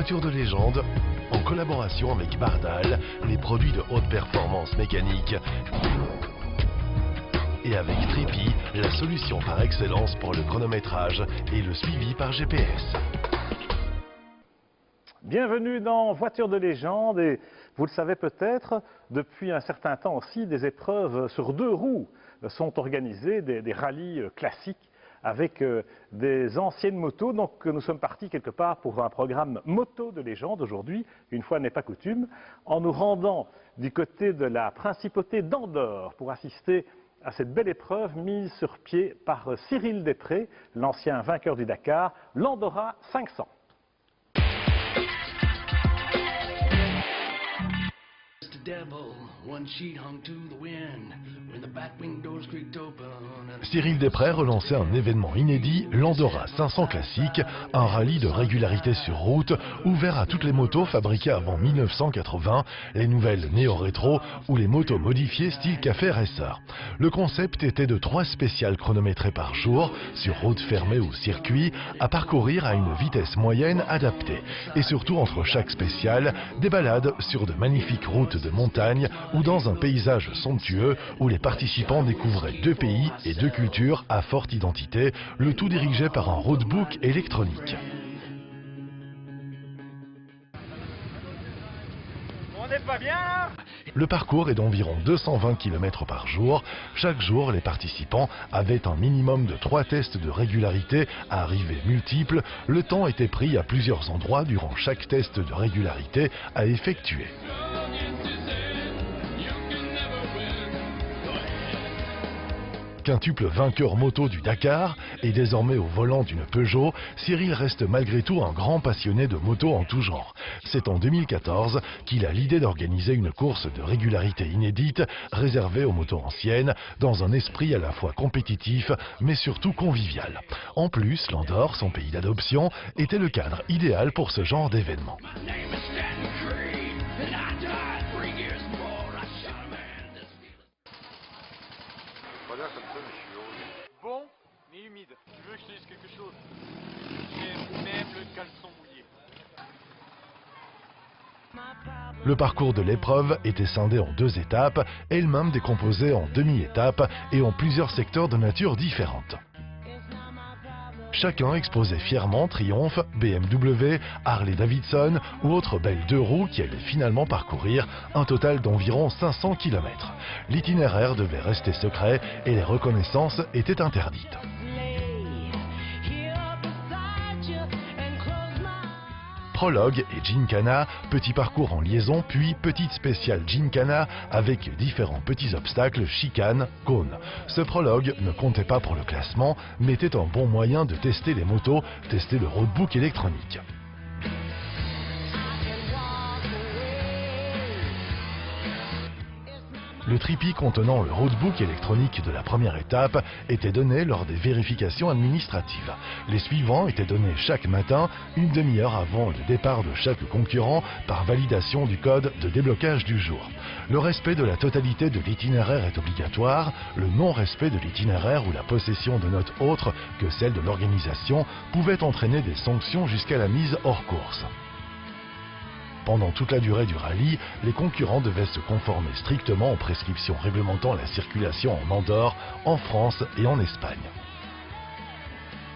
Voitures de légende, en collaboration avec Bardal, les produits de haute performance mécanique, et avec Tripi, la solution par excellence pour le chronométrage et le suivi par GPS. Bienvenue dans Voitures de légende et vous le savez peut-être, depuis un certain temps aussi, des épreuves sur 2 roues sont organisées, des rallyes classiques avec des anciennes motos. Donc nous sommes partis quelque part pour un programme moto de légende aujourd'hui, une fois n'est pas coutume, en nous rendant du côté de la principauté d'Andorre pour assister à cette belle épreuve mise sur pied par Cyril Després, l'ancien vainqueur du Dakar, l'Andorra 500. Cyril Després relançait un événement inédit, l'Andorra 500 classique, un rallye de régularité sur route, ouvert à toutes les motos fabriquées avant 1980, les nouvelles néo-rétro ou les motos modifiées style café racer. Le concept était de 3 spéciales chronométrées par jour, sur route fermée ou circuit, à parcourir à une vitesse moyenne adaptée. Et surtout entre chaque spéciale, des balades sur de magnifiques routes de montagne ou dans un paysage somptueux où les participants découvraient 2 pays et 2 cultures à forte identité, le tout dirigé par un roadbook électronique. On n'est pas bien là ? Le parcours est d'environ 220 km par jour. Chaque jour, les participants avaient un minimum de 3 tests de régularité à arrivée multiples. Le temps était pris à plusieurs endroits durant chaque test de régularité à effectuer. Quintuple vainqueur moto du Dakar et désormais au volant d'une Peugeot, Cyril reste malgré tout un grand passionné de moto en tout genre. C'est en 2014 qu'il a l'idée d'organiser une course de régularité inédite réservée aux motos anciennes dans un esprit à la fois compétitif mais surtout convivial. En plus, l'Andorre, son pays d'adoption, était le cadre idéal pour ce genre d'événement. Bon, mais humide. Tu veux que je te dise quelque chose? J'aime même le caleçon mouillé. Le parcours de l'épreuve était scindé en 2 étapes, elles-mêmes décomposées en demi-étapes et en plusieurs secteurs de nature différentes. Chacun exposait fièrement triomphe, BMW, Harley-Davidson ou autres belles 2 roues qui allaient finalement parcourir un total d'environ 500 km. L'itinéraire devait rester secret et les reconnaissances étaient interdites. Prologue et Gincana, petit parcours en liaison, puis petite spéciale Gincana avec différents petits obstacles, chicanes, cônes. Ce prologue ne comptait pas pour le classement, mais était un bon moyen de tester les motos, tester le roadbook électronique. Le Tripi contenant le roadbook électronique de la première étape était donné lors des vérifications administratives. Les suivants étaient donnés chaque matin, une demi-heure avant le départ de chaque concurrent par validation du code de déblocage du jour. Le respect de la totalité de l'itinéraire est obligatoire. Le non-respect de l'itinéraire ou la possession de notes autres que celles de l'organisation pouvait entraîner des sanctions jusqu'à la mise hors course. Pendant toute la durée du rallye, les concurrents devaient se conformer strictement aux prescriptions réglementant la circulation en Andorre, en France et en Espagne.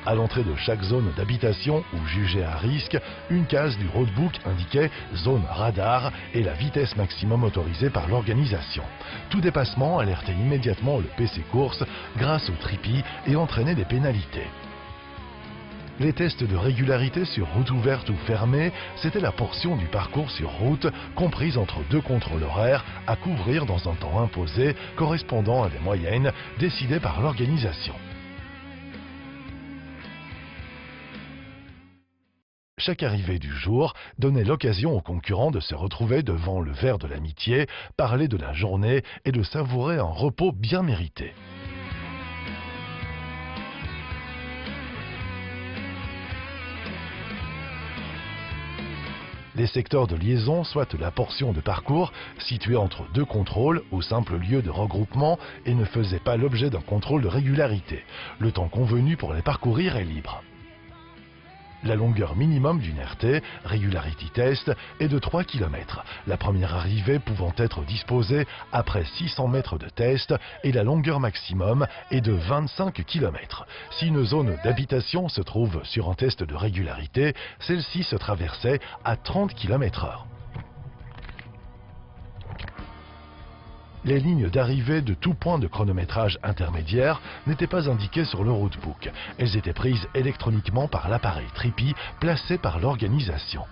À l'entrée de chaque zone d'habitation ou jugée à risque, une case du roadbook indiquait zone radar et la vitesse maximum autorisée par l'organisation. Tout dépassement alertait immédiatement le PC course grâce au Tripi et entraînait des pénalités. Les tests de régularité sur route ouverte ou fermée, c'était la portion du parcours sur route comprise entre 2 contrôles horaires à couvrir dans un temps imposé correspondant à des moyennes décidées par l'organisation. Chaque arrivée du jour donnait l'occasion aux concurrents de se retrouver devant le verre de l'amitié, parler de la journée et de savourer un repos bien mérité. Les secteurs de liaison, soit la portion de parcours située entre 2 contrôles ou simple lieu de regroupement et ne faisait pas l'objet d'un contrôle de régularité. Le temps convenu pour les parcourir est libre. La longueur minimum d'une RT, Regularity Test, est de 3 km. La première arrivée pouvant être disposée après 600 mètres de test et la longueur maximum est de 25 km. Si une zone d'habitation se trouve sur un test de régularité, celle-ci se traversait à 30 km/h. Les lignes d'arrivée de tout point de chronométrage intermédiaire n'étaient pas indiquées sur le roadbook. Elles étaient prises électroniquement par l'appareil Trippy placé par l'organisation.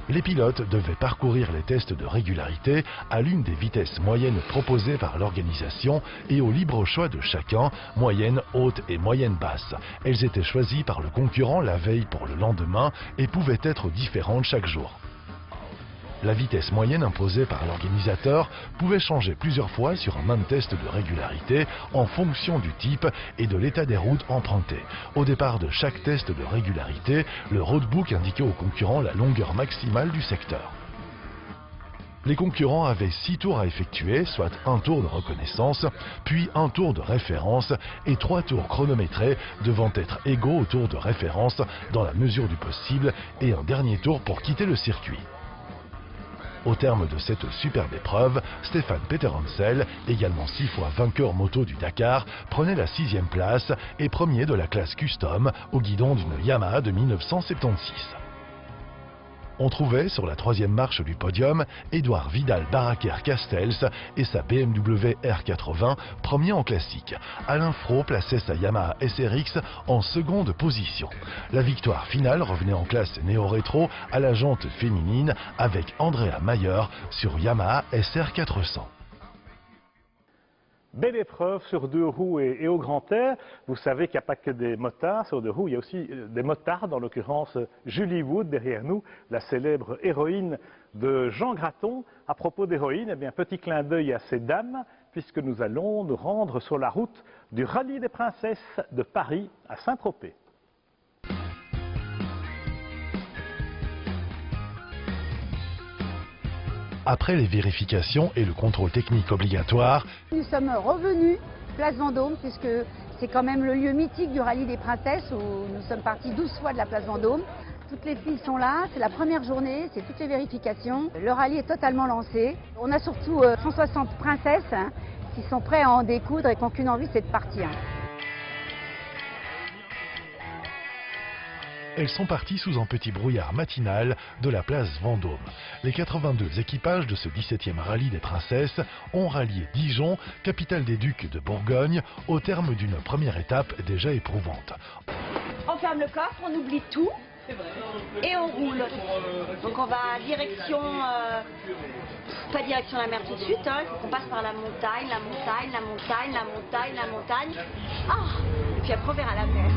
Les pilotes devaient parcourir les tests de régularité à l'une des vitesses moyennes proposées par l'organisation et au libre choix de chacun, moyenne, haute et moyenne basse. Elles étaient choisies par le concurrent la veille pour le lendemain et pouvaient être différentes chaque jour. La vitesse moyenne imposée par l'organisateur pouvait changer plusieurs fois sur un même test de régularité en fonction du type et de l'état des routes empruntées. Au départ de chaque test de régularité, le roadbook indiquait aux concurrents la longueur maximale du secteur. Les concurrents avaient 6 tours à effectuer, soit un tour de reconnaissance, puis un tour de référence et 3 tours chronométrés devant être égaux au tour de référence dans la mesure du possible et un dernier tour pour quitter le circuit. Au terme de cette superbe épreuve, Stéphane Peterhansel, également 6 fois vainqueur moto du Dakar, prenait la 6e place et premier de la classe custom au guidon d'une Yamaha de 1976. On trouvait sur la 3e marche du podium Édouard Vidal-Baraker-Castells et sa BMW R80, premier en classique. Alain Fro plaçait sa Yamaha SRX en seconde position. La victoire finale revenait en classe néo-rétro à la jante féminine avec Andrea Mayer sur Yamaha SR400. Belle épreuve sur 2 roues et au grand air. Vous savez qu'il n'y a pas que des motards sur 2 roues, il y a aussi des motards, en l'occurrence Julie Wood derrière nous, la célèbre héroïne de Jean Graton. À propos d'héroïne, eh bien, petit clin d'œil à ces dames, puisque nous allons nous rendre sur la route du Rallye des Princesses de Paris à Saint-Tropez. Après les vérifications et le contrôle technique obligatoire, nous sommes revenus place Vendôme, puisque c'est quand même le lieu mythique du Rallye des Princesses, où nous sommes partis 12 fois de la place Vendôme. Toutes les filles sont là, c'est la première journée, c'est toutes les vérifications. Le rallye est totalement lancé. On a surtout 160 princesses qui sont prêtes à en découdre et qui n'ont qu'une envie, c'est de partir. elles sont parties sous un petit brouillard matinal de la place Vendôme. Les 82 équipages de ce 17e rallye des princesses ont rallié Dijon, capitale des ducs de Bourgogne, au terme d'une première étape déjà éprouvante. On ferme le coffre, on oublie tout et on roule. Donc on va direction, pas direction la mer tout de suite, hein. Il faut qu'on passe par la montagne, la montagne, la montagne, la montagne, la montagne. Ah, et puis après on verra la mer.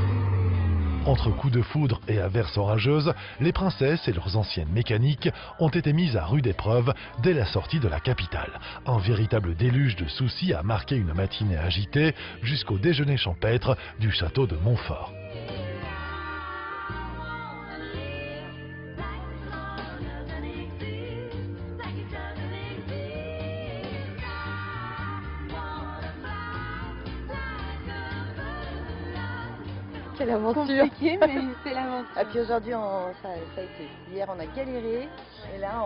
Entre coups de foudre et averses orageuses, les princesses et leurs anciennes mécaniques ont été mises à rude épreuve dès la sortie de la capitale. Un véritable déluge de soucis a marqué une matinée agitée jusqu'au déjeuner champêtre du château de Montfort. Quelle aventure! Compliqué, mais c'est l'aventure. Et puis aujourd'hui, ça a été. Hier, on a galéré, et là,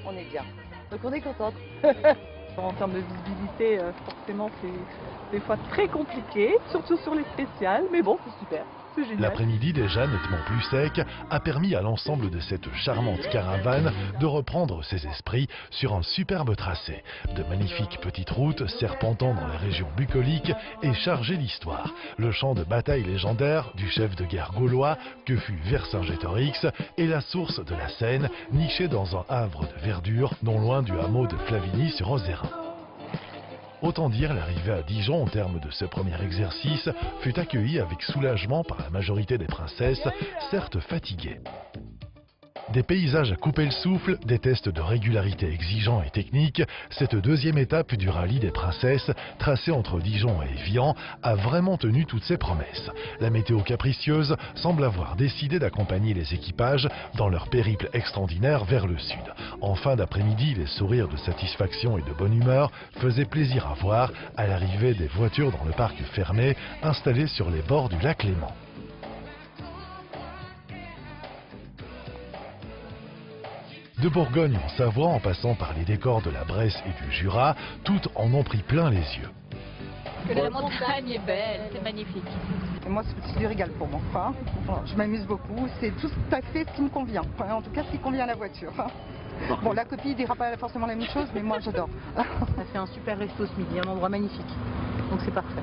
on est bien. Donc on est contente. En termes de visibilité, forcément, c'est des fois très compliqué, surtout sur les spéciales, mais bon, c'est super. L'après-midi déjà nettement plus sec a permis à l'ensemble de cette charmante caravane de reprendre ses esprits sur un superbe tracé. De magnifiques petites routes serpentant dans les régions bucoliques et chargées d'histoire. Le champ de bataille légendaire du chef de guerre gaulois que fut Vercingétorix et la source de la Seine nichée dans un havre de verdure non loin du hameau de Flavigny-sur-Ozérin. Autant dire, l'arrivée à Dijon au terme de ce premier exercice fut accueillie avec soulagement par la majorité des princesses, certes fatiguées. Des paysages à couper le souffle, des tests de régularité exigeants et techniques, cette deuxième étape du rallye des princesses, tracée entre Dijon et Évian, a vraiment tenu toutes ses promesses. La météo capricieuse semble avoir décidé d'accompagner les équipages dans leur périple extraordinaire vers le sud. En fin d'après-midi, les sourires de satisfaction et de bonne humeur faisaient plaisir à voir à l'arrivée des voitures dans le parc fermé installé sur les bords du lac Léman. De Bourgogne en Savoie, en passant par les décors de la Bresse et du Jura, toutes en ont pris plein les yeux. Que la montagne est belle, c'est magnifique. Et moi, c'est du régal pour moi. Enfin, je m'amuse beaucoup. C'est tout à fait ce qui me convient. Enfin, en tout cas, ce qui convient à la voiture. Bon, la copie ne dira pas forcément la même chose, mais moi, j'adore. Ça fait un super resto ce midi, un endroit magnifique. Donc c'est parfait.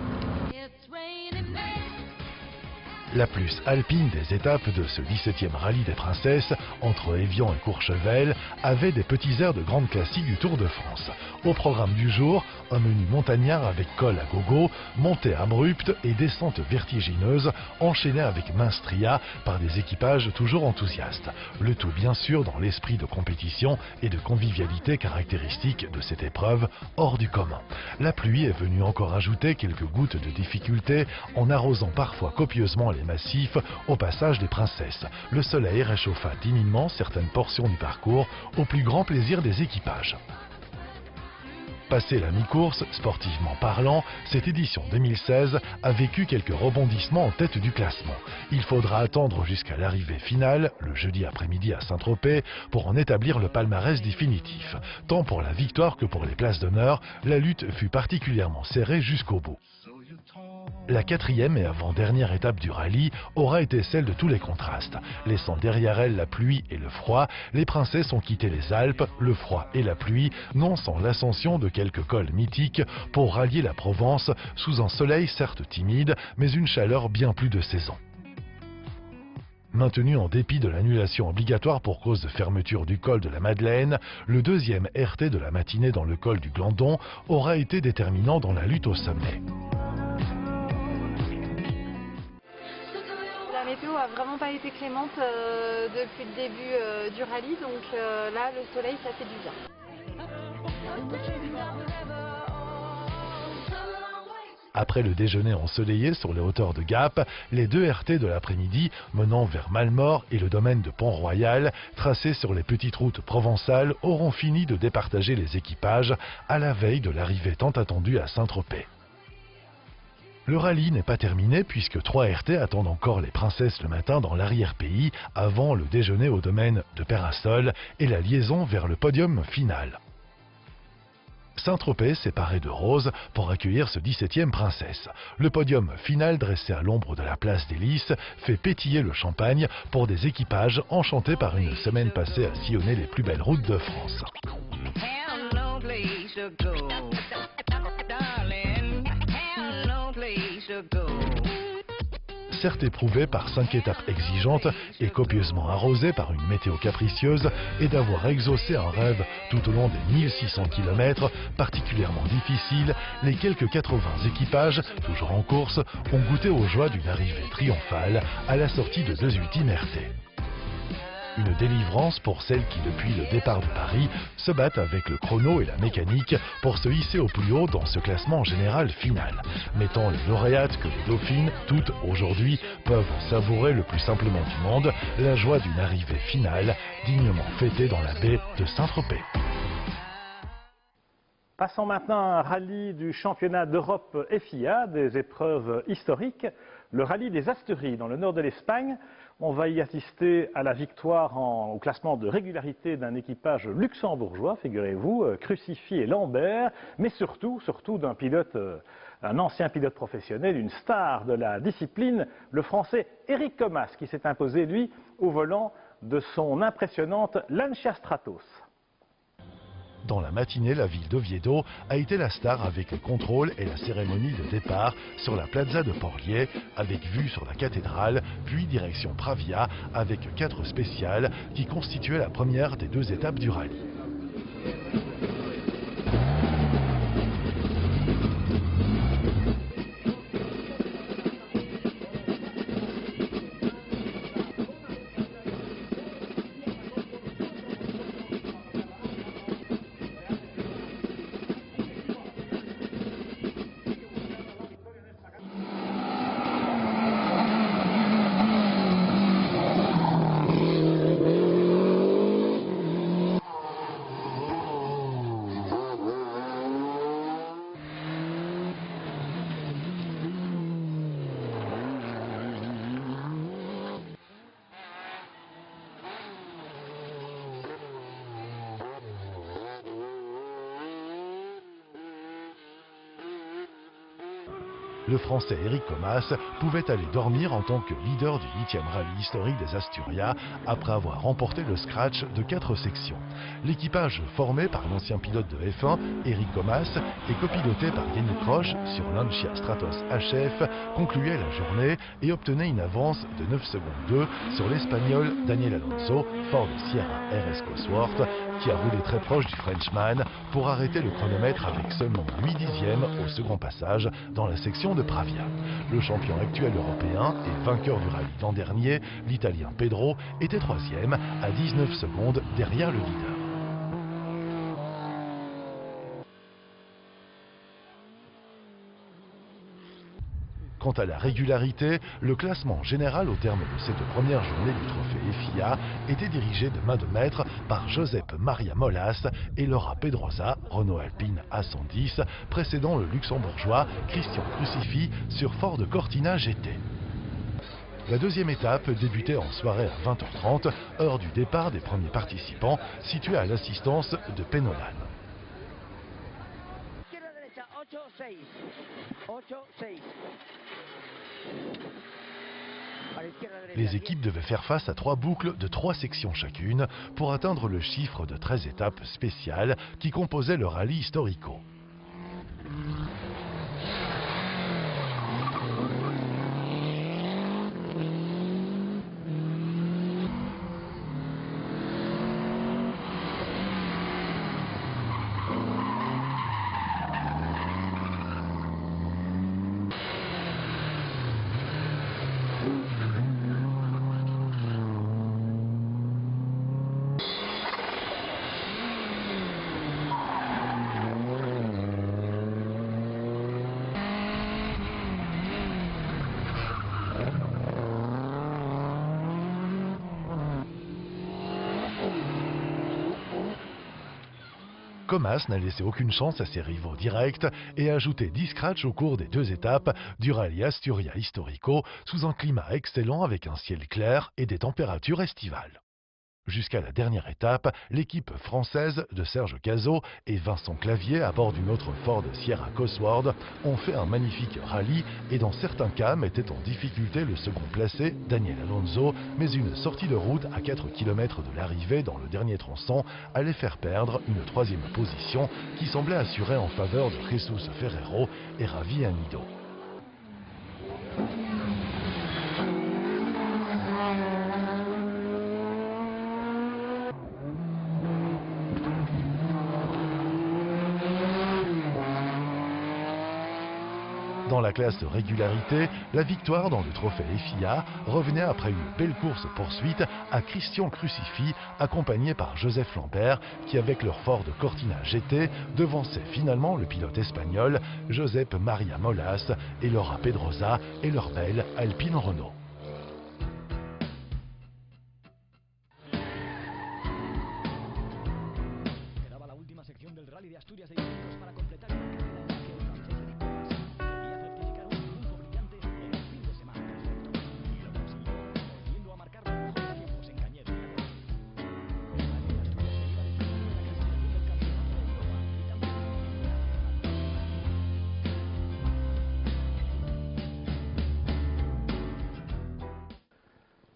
La plus alpine des étapes de ce 17e rallye des princesses, entre Évian et Courchevel, avait des petits airs de grandes classiques du Tour de France. Au programme du jour, un menu montagnard avec col à gogo, montée abrupte et descente vertigineuse, enchaînée avec mince stria par des équipages toujours enthousiastes. Le tout bien sûr dans l'esprit de compétition et de convivialité caractéristique de cette épreuve hors du commun. La pluie est venue encore ajouter quelques gouttes de difficulté en arrosant parfois copieusement les massifs au passage des princesses. Le soleil réchauffa timidement certaines portions du parcours au plus grand plaisir des équipages. Passé la mi-course, sportivement parlant, cette édition 2016 a vécu quelques rebondissements en tête du classement. Il faudra attendre jusqu'à l'arrivée finale, le jeudi après-midi à Saint-Tropez, pour en établir le palmarès définitif. Tant pour la victoire que pour les places d'honneur, la lutte fut particulièrement serrée jusqu'au bout. La quatrième et avant-dernière étape du rallye aura été celle de tous les contrastes. Laissant derrière elle la pluie et le froid, les princesses ont quitté les Alpes, le froid et la pluie, non sans l'ascension de quelques cols mythiques pour rallier la Provence sous un soleil certes timide, mais une chaleur bien plus de saison. Maintenu en dépit de l'annulation obligatoire pour cause de fermeture du col de la Madeleine, le deuxième RT de la matinée dans le col du Glandon aura été déterminant dans la lutte au sommet. La météo a vraiment pas été clémente depuis le début du rallye, donc là le soleil ça fait du bien. Après le déjeuner ensoleillé sur les hauteurs de Gap, les deux RT de l'après-midi menant vers Malmort et le domaine de Pont-Royal, tracés sur les petites routes provençales, auront fini de départager les équipages à la veille de l'arrivée tant attendue à Saint-Tropez. Le rallye n'est pas terminé puisque 3 RT attendent encore les princesses le matin dans l'arrière-pays avant le déjeuner au domaine de Peyrassol et la liaison vers le podium final. Saint-Tropez s'est paré de roses pour accueillir ce 17e princesse. Le podium final dressé à l'ombre de la place des Lys fait pétiller le champagne pour des équipages enchantés par une semaine passée à sillonner les plus belles routes de France. Certes éprouvé par 5 étapes exigeantes et copieusement arrosé par une météo capricieuse, et d'avoir exaucé un rêve tout au long des 1600 km, particulièrement difficile, les quelques 80 équipages, toujours en course, ont goûté aux joies d'une arrivée triomphale à la sortie de 2 ultimes RT. Une délivrance pour celles qui, depuis le départ de Paris, se battent avec le chrono et la mécanique pour se hisser au plus haut dans ce classement général final. Mais tant les lauréates que les dauphines, toutes aujourd'hui, peuvent savourer le plus simplement du monde la joie d'une arrivée finale dignement fêtée dans la baie de Saint-Tropez. Passons maintenant à un rallye du championnat d'Europe FIA, des épreuves historiques, le rallye des Asturies dans le nord de l'Espagne. On va y assister à la victoire au classement de régularité d'un équipage luxembourgeois, figurez-vous, Crucifix et Lambert, mais surtout d'un pilote, un ancien pilote professionnel, une star de la discipline, le français Eric Thomas, qui s'est imposé, lui, au volant de son impressionnante Lancia Stratos. Dans la matinée, la ville d'Oviedo a été la star avec le contrôle et la cérémonie de départ sur la plaza de Porlier, avec vue sur la cathédrale, puis direction Pravia, avec 4 spéciales qui constituaient la première des 2 étapes du rallye. le Français Eric Comas pouvait aller dormir en tant que leader du 8e rallye historique des Asturias après avoir remporté le scratch de 4 sections. L'équipage formé par l'ancien pilote de F1, Eric Comas, et copiloté par Yannick Roche sur Lancia Stratos HF, concluait la journée et obtenait une avance de 9 secondes 2 sur l'Espagnol Daniel Alonso, Ford Sierra RS Cosworth, qui a roulé très proche du Frenchman pour arrêter le chronomètre avec seulement 8 dixièmes au second passage dans la section de Pravia. Le champion actuel européen et vainqueur du rallye l'an dernier, l'Italien Pedro, était 3e à 19 secondes derrière le leader. Quant à la régularité, le classement général au terme de cette première journée du trophée FIA était dirigé de main de maître par Josep Maria Molas et Laura Pedrosa, Renault Alpine A110, précédant le luxembourgeois Christian Crucify sur Ford Cortina GT. La deuxième étape débutait en soirée à 20h30, heure du départ des premiers participants, située à l'assistance de Penolan. Les équipes devaient faire face à 3 boucles de 3 sections chacune pour atteindre le chiffre de 13 étapes spéciales qui composaient le rallye historico. Comas n'a laissé aucune chance à ses rivaux directs et a ajouté 10 scratchs au cours des 2 étapes du rallye Asturia Historico sous un climat excellent avec un ciel clair et des températures estivales. Jusqu'à la dernière étape, l'équipe française de Serge Cazot et Vincent Clavier à bord d'une autre Ford Sierra Cosworth ont fait un magnifique rallye et dans certains cas mettaient en difficulté le second placé, Daniel Alonso, mais une sortie de route à 4 km de l'arrivée dans le dernier tronçon allait faire perdre une 3e position qui semblait assurée en faveur de Jesus Ferrero et Ravi Anido. Dans la classe régularité, la victoire dans le trophée FIA revenait après une belle course-poursuite à Christian Crucify, accompagné par Joseph Lambert, qui avec leur Ford Cortina GT devançait finalement le pilote espagnol Josep Maria Molas et Laura Pedrosa et leur belle Alpine Renault.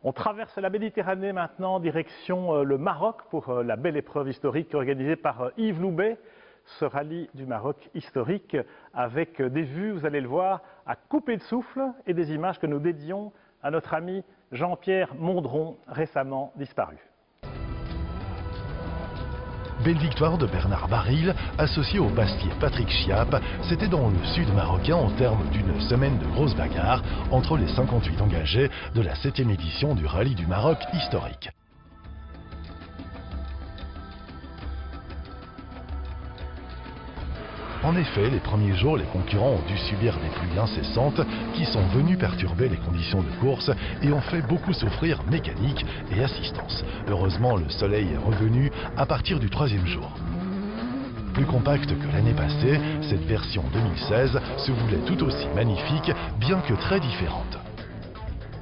On traverse la Méditerranée maintenant, direction le Maroc pour la belle épreuve historique organisée par Yves Loubet. Ce rallye du Maroc historique avec des vues, vous allez le voir, à couper de souffle et des images que nous dédions à notre ami Jean-Pierre Mondron, récemment disparu. Belle victoire de Bernard Baril, associé au Bastier Patrick Chiappe. C'était dans le sud marocain au terme d'une semaine de grosses bagarres entre les 58 engagés de la 7e édition du Rallye du Maroc historique. En effet, les premiers jours, les concurrents ont dû subir des pluies incessantes qui sont venues perturber les conditions de course et ont fait beaucoup souffrir mécanique et assistance. Heureusement, le soleil est revenu à partir du 3e jour. Plus compacte que l'année passée, cette version 2016 se voulait tout aussi magnifique, bien que très différente.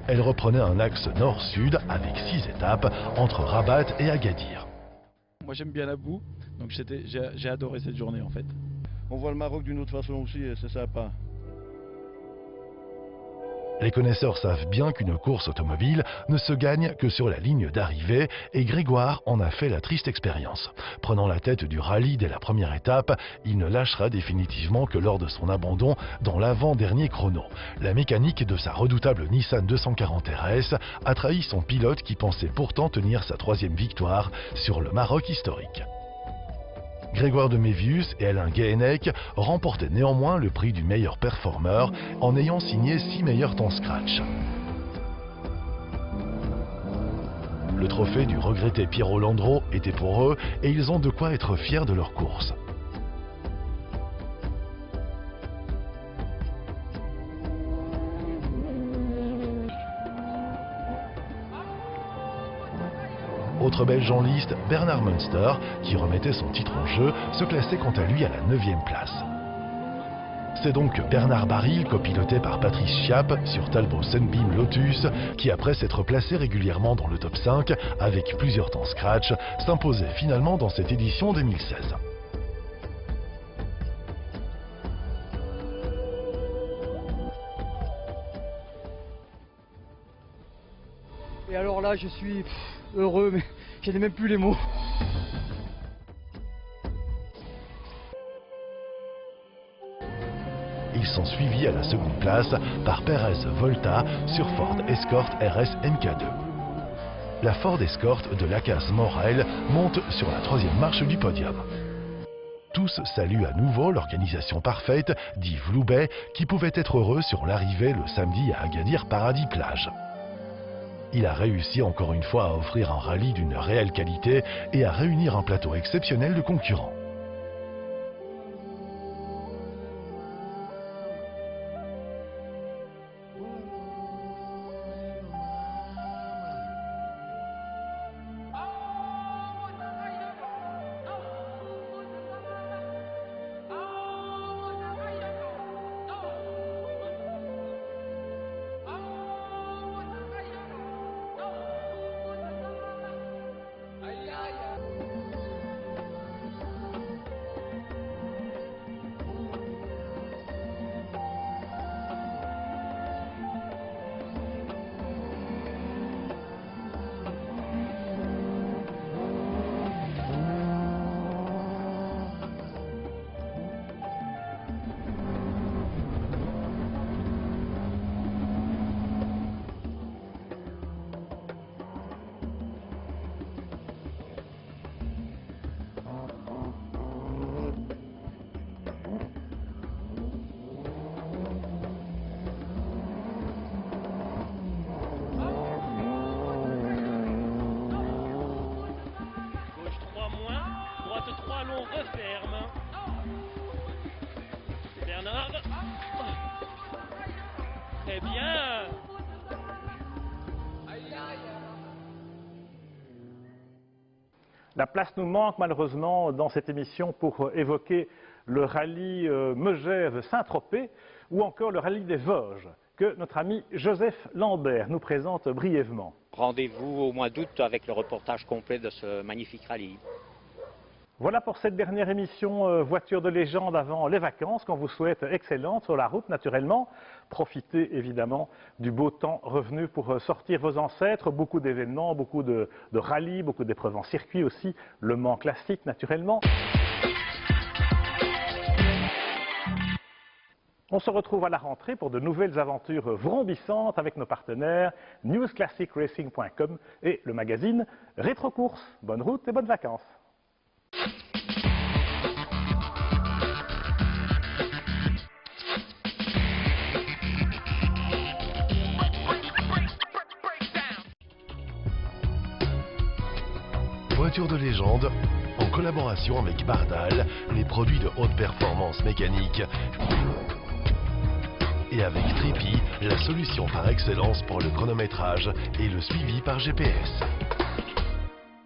Elle reprenait un axe nord-sud avec 6 étapes entre Rabat et Agadir. Moi j'aime bien la boue, donc j'ai adoré cette journée en fait. On voit le Maroc d'une autre façon aussi et c'est sympa. Les connaisseurs savent bien qu'une course automobile ne se gagne que sur la ligne d'arrivée et Grégoire en a fait la triste expérience. Prenant la tête du rallye dès la première étape, il ne lâchera définitivement que lors de son abandon dans l'avant-dernier chrono. La mécanique de sa redoutable Nissan 240 RS a trahi son pilote qui pensait pourtant tenir sa 3e victoire sur le Maroc historique. Grégoire de Mévius et Alain Guéhenec remportaient néanmoins le prix du meilleur performeur en ayant signé 6 meilleurs temps scratch. Le trophée du regretté Piero Landreau était pour eux et ils ont de quoi être fiers de leur course. Autre belge en liste, Bernard Munster, qui remettait son titre en jeu, se classait quant à lui à la 9e place. C'est donc Bernard Baril, copiloté par Patrice Chiappe sur Talbot Sunbeam Lotus, qui après s'être placé régulièrement dans le top 5, avec plusieurs temps scratch, s'imposait finalement dans cette édition 2016. Et alors là, je suis heureux, mais je n'ai même plus les mots. Ils sont suivis à la 2e place par Perez Volta sur Ford Escort RS MK2. La Ford Escort de Lacaze Morel monte sur la 3e marche du podium. Tous saluent à nouveau l'organisation parfaite d'Yves Loubet, qui pouvait être heureux sur l'arrivée le samedi à Agadir Paradis Plage. Il a réussi encore une fois à offrir un rallye d'une réelle qualité et à réunir un plateau exceptionnel de concurrents. Très bien. La place nous manque malheureusement dans cette émission pour évoquer le rallye Megève-Saint-Tropez ou encore le rallye des Vosges que notre ami Joseph Lambert nous présente brièvement. Rendez-vous au mois d'août avec le reportage complet de ce magnifique rallye. Voilà pour cette dernière émission Voiture de légende avant les vacances qu'on vous souhaite excellente sur la route naturellement. Profitez évidemment du beau temps revenu pour sortir vos ancêtres. Beaucoup d'événements, beaucoup de rallyes, beaucoup d'épreuves en circuit aussi. Le Mans classique naturellement. On se retrouve à la rentrée pour de nouvelles aventures vrombissantes avec nos partenaires newsclassicracing.com et le magazine Rétro Course. Bonne route et bonnes vacances. Voiture de légende, en collaboration avec Bardal, les produits de haute performance mécanique, et avec Tripi, la solution par excellence pour le chronométrage et le suivi par GPS.